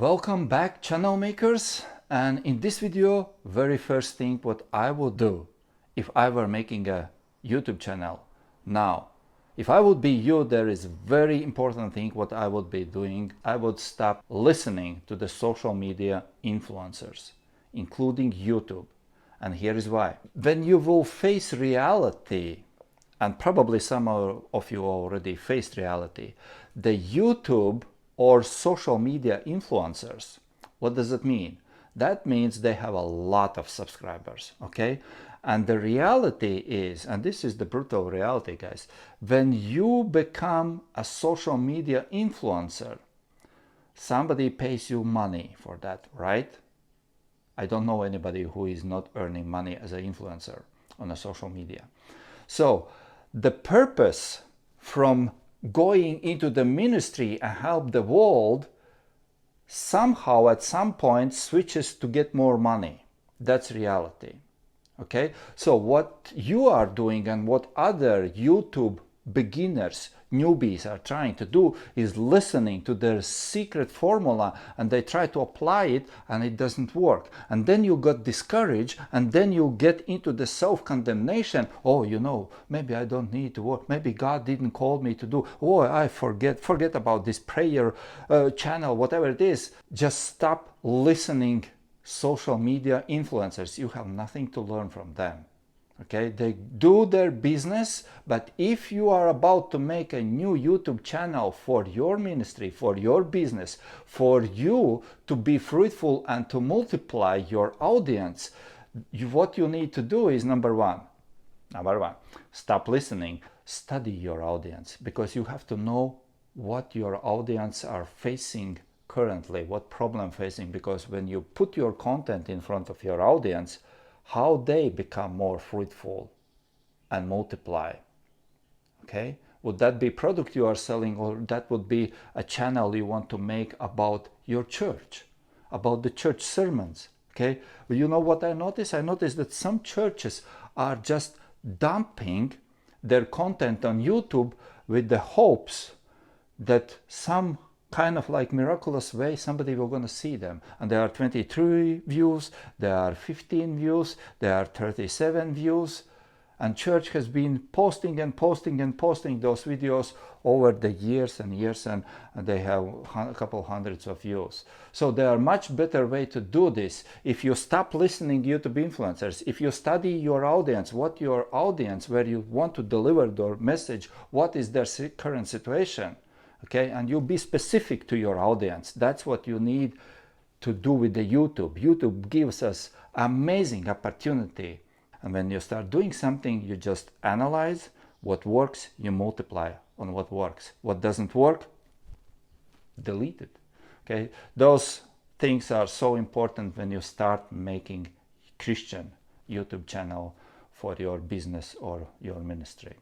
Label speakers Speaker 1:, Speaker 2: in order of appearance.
Speaker 1: Welcome back, channel makers, and in this video, very first thing what I would do if I were making a YouTube channel. Now, if I would be you, there is very important thing what I would be doing. I would stop listening to the social media influencers, including YouTube. And here is why. When you will face reality, and probably some of you already faced reality, the YouTube or social media influencers, what does it mean? That means they have a lot of subscribers, okay? And the reality is, and this is the brutal reality, guys, when you become a social media influencer, somebody pays you money for that, right? I don't know anybody who is not earning money as an influencer on a social media. So the purpose from going into the ministry and help the world somehow at some point switches to get more money. That's reality. Okay, so what you are doing and what other YouTube beginners, newbies are trying to do is listening to their secret formula, and they try to apply it and it doesn't work. And then you got discouraged, and then you get into the self-condemnation. Oh, you know, maybe I don't need to work. Maybe God didn't call me to do. Oh, I forget about this prayer channel, whatever it is. Just stop listening social media influencers. You have nothing to learn from them. Okay, they do their business, but if you are about to make a new YouTube channel for your ministry, for your business, for you to be fruitful and to multiply your audience, what you need to do is number one, stop listening, study your audience, because you have to know what your audience are facing currently, what problem facing, because when you put your content in front of your audience, how they become more fruitful and multiply. Okay, would that be product you are selling, or that would be a channel you want to make about your church, about the church sermons? Okay, well, you know what I noticed? I noticed that some churches are just dumping their content on YouTube with the hopes that some kind of like miraculous way somebody will gonna see them, and there are 23 views, there are 15 views, there are 37 views, and church has been posting and posting and posting those videos over the years and years, and they have a couple hundreds of views. So there are much better way to do this. If you stop listening YouTube influencers, if you study your audience, what your audience, where you want to deliver their message, what is their current situation, okay, and you be specific to your audience. That's what you need to do with the YouTube. YouTube gives us amazing opportunity. And when you start doing something, you just analyze what works, you multiply on what works. What doesn't work, delete it. Okay, those things are so important when you start making Christian YouTube channel for your business or your ministry.